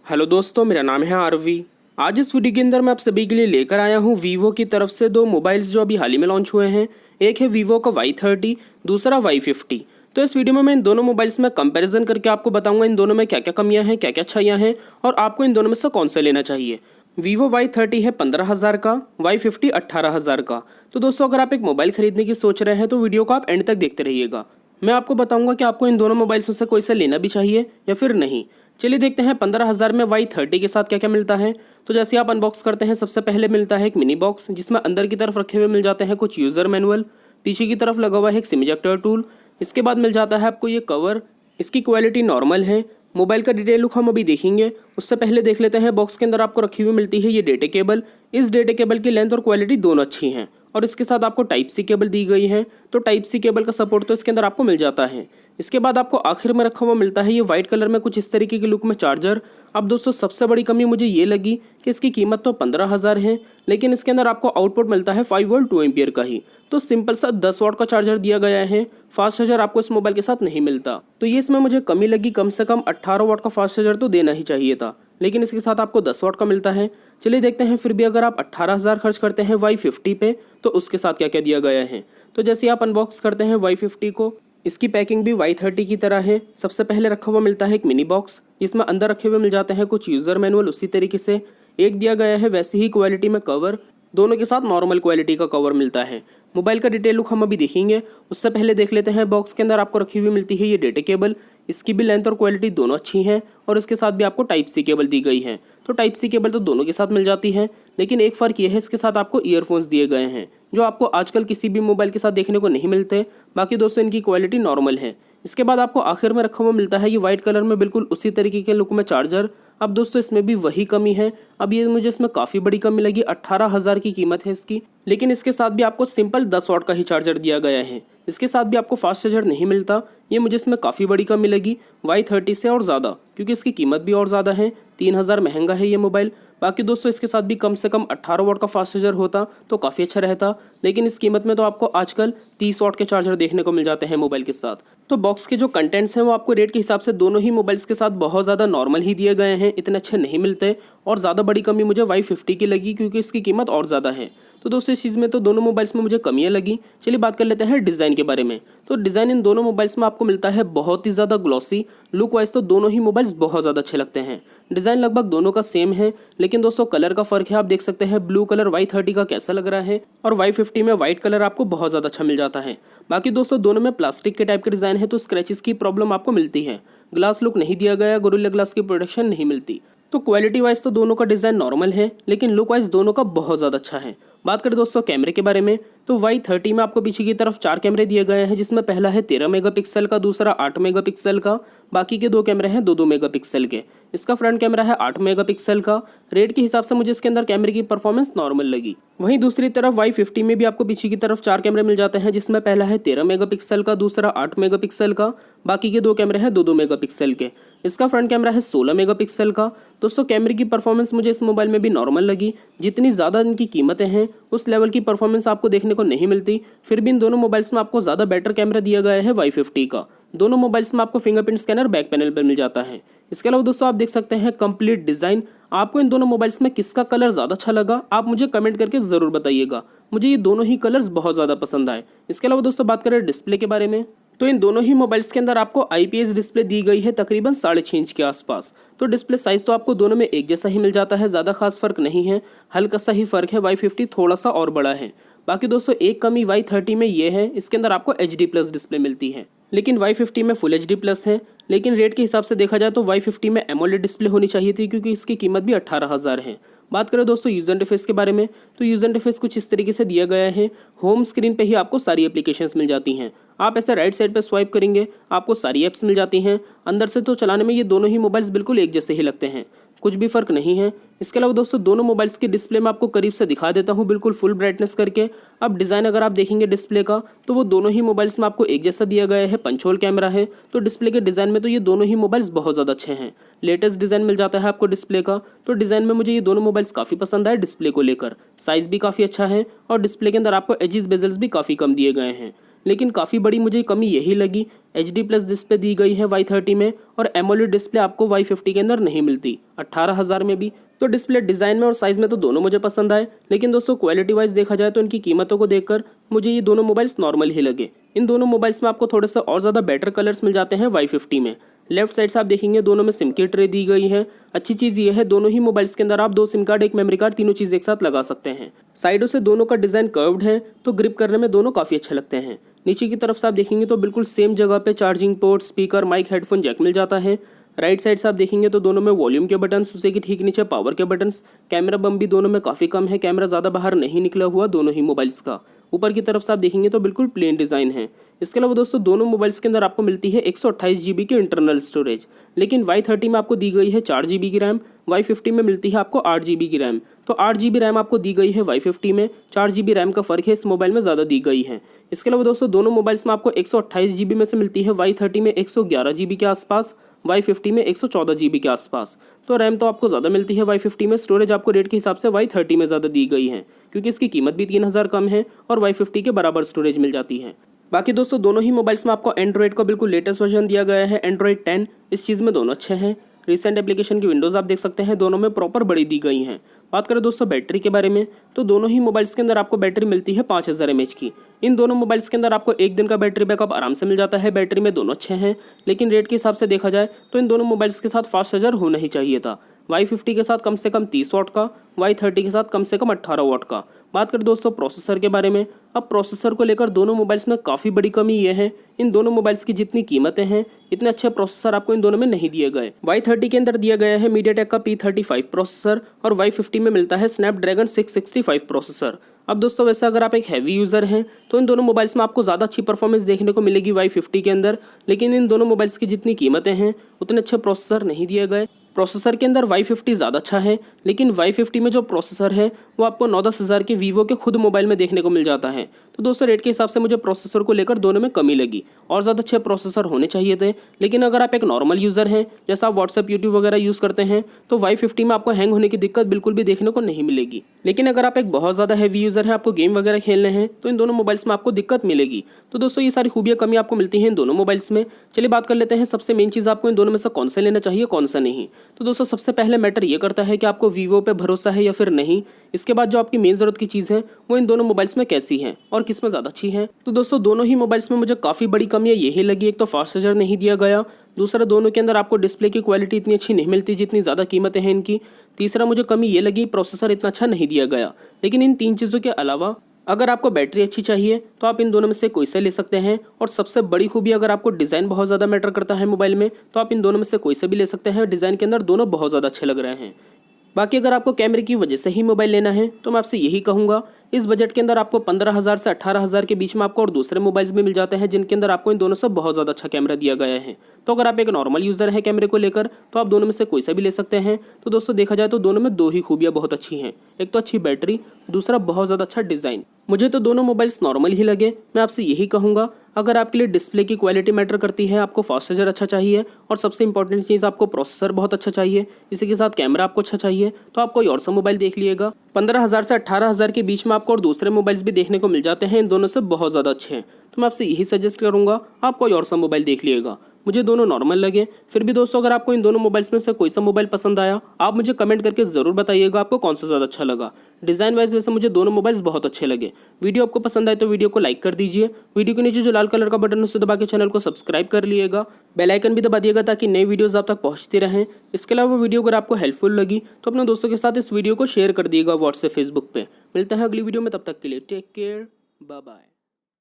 Hello दोस्तों, मेरा नाम है आरवी। आज इस वीडियो के अंदर मैं आप सभी के लिए लेकर आया हूँ वीवो की तरफ से दो मोबाइल्स जो अभी हाल ही में लॉन्च हुए हैं। एक है वीवो का Y30, दूसरा Y50। तो इस वीडियो में मैं इन दोनों मोबाइल्स में कंपैरिजन करके आपको बताऊंगा इन दोनों में क्या क्या कमियां हैं, क्या क्या अच्छाइयां हैं और आपको इन दोनों में से कौन सा लेना चाहिए। वीवो Y30 है 15,000 का, Y50 18,000 का। तो दोस्तों, अगर आप एक मोबाइल खरीदने की सोच रहे हैं तो वीडियो को आप एंड तक देखते रहिएगा। मैं आपको बताऊंगा कि आपको इन दोनों मोबाइल्स में से कोई सा लेना भी चाहिए या फिर नहीं। चलिए देखते हैं 15,000 में Y30 के साथ क्या क्या मिलता है। तो जैसे आप अनबॉक्स करते हैं, सबसे पहले मिलता है एक मिनी बॉक्स जिसमें अंदर की तरफ रखे हुए मिल जाते हैं कुछ यूज़र मैनुअल। पीछे की तरफ लगा हुआ है एक सिम इजेक्टर टूल। इसके बाद मिल जाता है आपको ये कवर। इसकी क्वालिटी नॉर्मल है। मोबाइल का डिटेल लुक हम अभी देखेंगे, उससे पहले देख लेते हैं बॉक्स के अंदर आपको रखी हुई मिलती है ये डेटा केबल। इस डेटा केबल की लेंथ और क्वालिटी दोनों अच्छी हैं और इसके साथ आपको टाइप सी केबल दी गई है। तो टाइप सी केबल का सपोर्ट तो इसके अंदर आपको मिल जाता है। इसके बाद आपको आखिर में रखा हुआ मिलता है ये वाइट कलर में कुछ इस तरीके के लुक में चार्जर। अब दोस्तों, सबसे बड़ी कमी मुझे ये लगी कि इसकी कीमत तो 15,000 है, लेकिन इसके अंदर आपको आउटपुट मिलता है 5 वोल्ट 2 एम्पियर का ही। तो सिंपल सा 10 वाट का चार्जर दिया गया है। फास्ट चार्जर आपको इस मोबाइल के साथ नहीं मिलता। तो ये इसमें मुझे कमी लगी। कम से कम 18 वाट का फास्ट चार्जर तो देना ही चाहिए था, लेकिन इसके साथ आपको 10 वाट का मिलता है। चलिए देखते हैं फिर भी अगर आप 18,000 खर्च करते हैं Y50 पे तो उसके साथ क्या क्या दिया गया है। तो जैसे आप अनबॉक्स करते हैं Y50 को, इसकी पैकिंग भी Y30 की तरह है। सबसे पहले रखा हुआ मिलता है एक मिनी बॉक्स जिसमें अंदर रखे हुए मिल जाते हैं कुछ यूज़र मैनुअल। उसी तरीके से एक दिया गया है वैसी ही क्वालिटी में कवर। दोनों के साथ नॉर्मल क्वालिटी का कवर मिलता है। मोबाइल का डिटेल लुक हम अभी देखेंगे, उससे पहले देख लेते हैं बॉक्स के अंदर आपको रखी हुई मिलती है ये डेटा केबल। इसकी भी लेंथ और क्वालिटी दोनों अच्छी हैं और इसके साथ भी आपको टाइप सी केबल दी गई है। तो टाइप सी केबल तो दोनों के साथ मिल जाती है, लेकिन एक फ़र्क यह है इसके साथ आपको ईयरफोन्स दिए गए हैं जो आपको आजकल किसी भी मोबाइल के साथ देखने को नहीं मिलते। बाकी दोस्तों, इनकी क्वालिटी नॉर्मल है। इसके बाद आपको आखिर में रखा हुआ मिलता है ये वाइट कलर में बिल्कुल उसी तरीके के लुक में चार्जर। अब दोस्तों, इसमें भी वही कमी है। अब ये मुझे इसमें काफ़ी बड़ी कमी लगी। 18,000 की कीमत है इसकी, लेकिन इसके साथ भी आपको सिंपल 10 वाट का ही चार्जर दिया गया है। इसके साथ भी आपको फास्ट चार्जर नहीं मिलता। ये मुझे इसमें काफ़ी बड़ी कमी लगी Y30 से और ज़्यादा, क्योंकि इसकी कीमत भी और ज़्यादा है। 3,000 महंगा है ये मोबाइल। बाकी दोस्तों, इसके साथ भी कम से कम 18 वाट का फास्ट चार्जर होता तो काफ़ी अच्छा रहता, लेकिन इस कीमत में तो आपको आजकल 30 वाट के चार्जर देखने को मिल जाते हैं मोबाइल के साथ। तो बॉक्स के जो कंटेंट्स हैं वो आपको रेट के हिसाब से दोनों ही मोबाइल्स के साथ बहुत ज़्यादा नॉर्मल ही दिए गए हैं, इतने अच्छे नहीं मिलते। और ज़्यादा बड़ी कमी मुझे Y50 की लगी क्योंकि इसकी कीमत और ज़्यादा है। तो दोस्तों, इस चीज़ में तो दोनों मोबाइल्स में मुझे कमियां लगी। चलिए बात कर लेते हैं डिज़ाइन के बारे में। तो डिज़ाइन इन दोनों मोबाइल्स में आपको मिलता है बहुत ही ज़्यादा ग्लॉसी। लुक वाइज तो दोनों ही मोबाइल्स बहुत ज़्यादा अच्छे लगते हैं। डिज़ाइन लगभग दोनों का सेम है, लेकिन दोस्तों कलर का फ़र्क है। आप देख सकते हैं ब्लू कलर Y30 का कैसा लग रहा है और Y50 में वाइट कलर आपको बहुत ज़्यादा अच्छा मिल जाता है। बाकी दोस्तों, दोनों में प्लास्टिक के टाइप के डिज़ाइन है तो स्क्रैचेस की प्रॉब्लम आपको मिलती है। ग्लास लुक नहीं दिया गया, गोरिल्ला ग्लास की प्रोटेक्शन नहीं मिलती। तो क्वालिटी वाइज तो दोनों का डिज़ाइन नॉर्मल है, लेकिन लुक वाइज दोनों का बहुत ज़्यादा अच्छा है। बात करें दोस्तों कैमरे के बारे में, तो Y30 में आपको पीछे की तरफ 4 कैमरे दिए गए हैं, जिसमें पहला है 13 मेगापिक्सल का, दूसरा 8 मेगापिक्सल का। बाकी के 2 कैमरे हैं 2-2 मेगापिक्सल के। इसका फ्रंट कैमरा है 8 मेगापिक्सल का। रेट के हिसाब से मुझे इसके अंदर कैमरे की परफॉर्मेंस नॉर्मल लगी। वहीं दूसरी तरफ Y50 में भी आपको पीछे की तरफ 4 कैमरे मिल जाते हैं, जिसमें पहला है 13 मेगापिक्सल का, दूसरा 8 मेगापिक्सल का। बाकी के 2 कैमरे हैं 2-2 मेगापिक्सल के। इसका फ्रंट कैमरा है 16 मेगापिक्सल का। दोस्तों, कैमरे की परफॉर्मेंस मुझे इस मोबाइल में भी नॉर्मल लगी। जितनी ज़्यादा इनकी कीमतें हैं उस लेवल की परफॉर्मेंस आपको देखने को नहीं मिलती। फिर भी इन दोनों मोबाइल्स में आपको ज़्यादा बेटर कैमरा दिया गया है Y50 का। दोनों मोबाइल्स में आपको फिंगरप्रिंट स्कैनर बैक पैनल पर मिल जाता है। इसके अलावा दोस्तों, आप देख सकते हैं कंप्लीट डिज़ाइन। आपको इन दोनों मोबाइल्स में किसका कलर ज़्यादा अच्छा लगा, आप मुझे कमेंट करके ज़रूर बताइएगा। मुझे ये दोनों ही कलर्स बहुत ज़्यादा पसंद आए। इसके अलावा दोस्तों, बात करें डिस्प्ले के बारे में, तो इन दोनों ही मोबाइल्स के अंदर आपको IPS डिस्प्ले दी गई है तकरीबन 6.5 इंच के आसपास। तो डिस्प्ले साइज़ तो आपको दोनों में एक जैसा ही मिल जाता है, ज़्यादा खास फ़र्क नहीं है, हल्का सा ही फ़र्क है। Y50 थोड़ा सा और बड़ा है। बाकी दोस्तों, एक कमी Y30 में ये है, इसके अंदर आपको HD+ डिस्प्ले मिलती है, लेकिन Y50 में फुल HD+ है। लेकिन रेट के हिसाब से देखा जाए तो Y50 में AMOLED डिस्प्ले होनी चाहिए थी, क्योंकि इसकी कीमत भी 18,000 है। बात करें दोस्तों यूज़र इंटरफेस के बारे में, तो यूज़र इंटरफेस कुछ इस तरीके से दिया गया है। होम स्क्रीन पे ही आपको सारी एप्लीकेशंस मिल जाती हैं। आप ऐसे राइट साइड पे स्वाइप करेंगे, आपको सारी ऐप्स मिल जाती हैं। अंदर से तो चलाने में ये दोनों ही मोबाइल्स बिल्कुल एक जैसे ही लगते हैं, कुछ भी फ़र्क नहीं है। इसके अलावा दोस्तों, दोनों मोबाइल्स के डिस्प्ले में आपको करीब से दिखा देता हूँ बिल्कुल फुल ब्राइटनेस करके। अब डिज़ाइन अगर आप देखेंगे डिस्प्ले का, तो वो दोनों ही मोबाइल्स में आपको एक जैसा दिया गया है। पंच होल कैमरा है, तो डिस्प्ले के डिज़ाइन में तो ये दोनों ही मोबाइल्स बहुत ज़्यादा अच्छे हैं। लेटेस्ट डिज़ाइन मिल जाता है आपको डिस्प्ले का। तो डिज़ाइन में मुझे ये दोनों मोबाइल्स काफ़ी पसंद आए डिस्प्ले को लेकर। साइज़ भी काफ़ी अच्छा है और डिस्प्ले के अंदर आपको एजेस बेजल्स भी काफ़ी कम दिए गए हैं। लेकिन काफ़ी बड़ी मुझे कमी यही लगी, HD प्लस डिस्प्ले दी गई है Y30 में और एमोलेड डिस्प्ले आपको Y50 के अंदर नहीं मिलती 18,000 में भी। तो डिस्प्ले डिज़ाइन में और साइज़ में तो दोनों मुझे पसंद आए, लेकिन दोस्तों क्वालिटी वाइज देखा जाए तो इनकी कीमतों को देखकर मुझे ये दोनों मोबाइल्स नॉर्मल ही लगे। इन दोनों मोबाइल्स में आपको थोड़े से और ज़्यादा बेटर कलर्स मिल जाते हैं Y50 में। लेफ्ट साइड से आप देखेंगे दोनों में सिम की ट्रे दी गई है। अच्छी चीज़ ये है दोनों ही मोबाइल्स के अंदर आप 2 सिम कार्ड, 1 मेमोरी कार्ड, तीनों चीज़ एक साथ लगा सकते हैं। साइडों से दोनों का डिज़ाइन कर्व्ड है तो ग्रिप करने में दोनों काफ़ी अच्छे लगते हैं। नीचे की तरफ से आप देखेंगे तो बिल्कुल सेम जगह पे charging port, speaker, mic, headphone jack मिल जाता है। राइट साइड से आप देखेंगे तो दोनों में वॉल्यूम के बटन्स, उसी के ठीक नीचे पावर के बटन्स। कैमरा बम भी दोनों में काफ़ी कम है, कैमरा ज़्यादा बाहर नहीं निकला हुआ दोनों ही मोबाइल्स का। ऊपर की तरफ से आप देखेंगे तो बिल्कुल प्लेन डिज़ाइन है। इसके अलावा दोस्तों दोनों मोबाइल्स के अंदर आपको मिलती है 128 GB की इंटरनल स्टोरेज, लेकिन Y30 में आपको दी गई है 4 GB की रैम, Y50 में मिलती है आपको 8 GB की रैम। तो 8 GB रैम आपको दी गई है Y50 में, 4 GB रैम का फ़र्क है इस मोबाइल में ज़्यादा दी गई है। इसके अलावा दोस्तों दोनों मोबाइल्स में आपको 128 GB में से मिलती है, Y30 में 111 GB के आसपास, Y50 में 114 GB के आसपास। तो रैम तो आपको ज़्यादा मिलती है Y50 में, स्टोरेज आपको रेट के हिसाब से Y30 में ज़्यादा दी गई है क्योंकि इसकी कीमत भी 3000 कम है और Y50 के बराबर स्टोरेज मिल जाती है। बाकी दोस्तों दोनों ही मोबाइल्स में आपको एंड्रॉइड का बिल्कुल लेटेस्ट वर्जन दिया गया है, एंड्रॉइड 10। इस चीज़ में दोनों अच्छे हैं। रिसेंट एप्लीकेशन की विंडोज़ आप देख सकते हैं, दोनों में प्रॉपर बड़ी दी गई हैं। बात करें दोस्तों बैटरी के बारे में तो दोनों ही मोबाइल्स के अंदर आपको बैटरी मिलती है 5000 mAh की। इन दोनों मोबाइल्स के अंदर आपको 1 दिन का बैटरी बैकअप आराम से मिल जाता है। बैटरी में दोनों अच्छे हैं, लेकिन रेट के हिसाब से देखा जाए तो इन दोनों मोबाइल्स के साथ फास्ट चार्जर होना ही चाहिए था। Y50 के साथ कम से कम 30 वाट का, Y30 के साथ कम से कम 18 वाट का। बात करें दोस्तों प्रोसेसर के बारे में, अब प्रोसेसर को लेकर दोनों मोबाइल्स में काफ़ी बड़ी कमी ये है, इन दोनों मोबाइल्स की जितनी कीमतें हैं इतने अच्छे प्रोसेसर आपको इन दोनों में नहीं दिए गए। Y30 के अंदर दिया गया है मीडियाटेक का P35 प्रोसेसर और Y50 में मिलता है स्नैपड्रैगन 665 प्रोसेसर। अब दोस्तों वैसे अगर आप एक हैवी यूज़र हैं तो इन दोनों मोबाइल्स में आपको ज़्यादा अच्छी परफॉर्मेंस देखने को मिलेगी Y50 के अंदर, लेकिन इन दोनों मोबाइल्स की जितनी कीमतें हैं उतने अच्छे प्रोसेसर नहीं दिए गए। प्रोसेसर के अंदर Y50 ज़्यादा अच्छा है, लेकिन Y50 में जो प्रोसेसर है वो आपको 9-10 हज़ार के वीवो के खुद मोबाइल में देखने को मिल जाता है। तो दोस्तों रेट के हिसाब से मुझे प्रोसेसर को लेकर दोनों में कमी लगी और ज़्यादा अच्छे प्रोसेसर होने चाहिए थे। लेकिन अगर आप एक नॉर्मल यूज़र हैं, जैसा आप व्हाट्सएप, यूट्यूब वगैरह यूज़ करते हैं, तो Y50 में आपको हैंग होने की दिक्कत बिल्कुल भी देखने को नहीं मिलेगी। लेकिन अगर आप एक बहुत ज़्यादा हैवी यूज़र हैं, आपको गेम वगैरह खेलने हैं, तो इन दोनों मोबाइल्स में आपको दिक्कत मिलेगी। तो दोस्तों ये सारी खूबियाँ कमी आपको मिलती हैं इन दोनों मोबाइल्स में। चलिए बात कर लेते हैं सबसे मेन चीज़ आपको इन दोनों में से कौन सा लेना चाहिए, कौन सा नहीं। तो दोस्तों सबसे पहले मैटर ये करता है कि आपको वीवो पे भरोसा है या फिर नहीं। इसके बाद जो आपकी मेन ज़रूरत की चीज़ है वो इन दोनों मोबाइल्स में कैसी है और किस में ज़्यादा अच्छी है। तो दोस्तों दोनों ही मोबाइल्स में मुझे काफ़ी बड़ी कमी यही लगी, एक तो फास्ट चार्जर नहीं दिया गया, दूसरा दोनों के अंदर आपको डिस्प्ले की क्वालिटी इतनी अच्छी नहीं मिलती जितनी ज़्यादा कीमतें हैं इनकी, तीसरा मुझे कमी ये लगी प्रोसेसर इतना अच्छा नहीं दिया गया। लेकिन इन 3 चीज़ों के अलावा अगर आपको बैटरी अच्छी चाहिए तो आप इन दोनों में से कोई से ले सकते हैं। और सबसे बड़ी खूबी अगर आपको डिज़ाइन बहुत ज़्यादा मैटर करता है मोबाइल में तो आप इन दोनों में से कोई से भी ले सकते हैं। डिज़ाइन के अंदर दोनों बहुत ज़्यादा अच्छे लग रहे हैं। बाकी अगर आपको कैमरे की वजह से ही मोबाइल लेना है तो मैं आपसे यही कहूँगा, इस बजट के अंदर आपको 15,000 से 18,000 के बीच में आपको और दूसरे मोबाइल्स भी मिल जाते हैं जिनके अंदर आपको इन दोनों से बहुत ज़्यादा अच्छा कैमरा दिया गया है। तो अगर आप एक नॉर्मल यूज़र हैं कैमरे को लेकर तो आप दोनों में से कोई सा भी ले सकते हैं। तो दोस्तों देखा जाए तो दोनों में 2 ही खूबियाँ बहुत अच्छी हैं, एक तो अच्छी बैटरी, दूसरा बहुत ज़्यादा अच्छा डिज़ाइन। मुझे तो दोनों मोबाइल्स नॉर्मल ही लगे। मैं आपसे यही कहूँगा अगर आपके लिए डिस्प्ले की क्वालिटी मैटर करती है, आपको फास्ट चार्जर अच्छा चाहिए और सबसे इंपॉर्टेंट चीज़ आपको प्रोसेसर बहुत अच्छा चाहिए, इसी के साथ कैमरा आपको अच्छा चाहिए, तो आप कोई और सा मोबाइल देख लीजिएगा। 15,000 से 18,000 के बीच में आपको और दूसरे मोबाइल्स भी देखने को मिल जाते हैं, इन दोनों से बहुत ज़्यादा अच्छे हैं। तो मैं आपसे यही सजेस्ट करूँगा आप कोई और सा मोबाइल देख लीजिएगा। मुझे दोनों नॉर्मल लगे। फिर भी दोस्तों अगर आपको इन दोनों मोबाइल्स में से कोई सा मोबाइल पसंद आया आप मुझे कमेंट करके ज़रूर बताइएगा आपको कौन सा ज़्यादा अच्छा लगा। डिज़ाइन वाइज वैसे मुझे दोनों मोबाइल्स बहुत अच्छे लगे। वीडियो आपको पसंद आए तो वीडियो को लाइक कर दीजिए। वीडियो के नीचे जो लाल कलर का बटन है उसे दबा के चैनल को सब्सक्राइब कर लीजिएगा। बेल आइकन भी दबा दिएगा ताकि नई वीडियोज़ आप तक पहुँचती रहें। इसके अलावा वीडियो अगर आपको हेल्पफुल लगी तो अपने दोस्तों के साथ इस वीडियो को शेयर कर दिएगा व्हाट्सएप, फेसबुक पे। मिलते हैं अगली वीडियो में, तब तक के लिए टेक केयर, बाय बाय।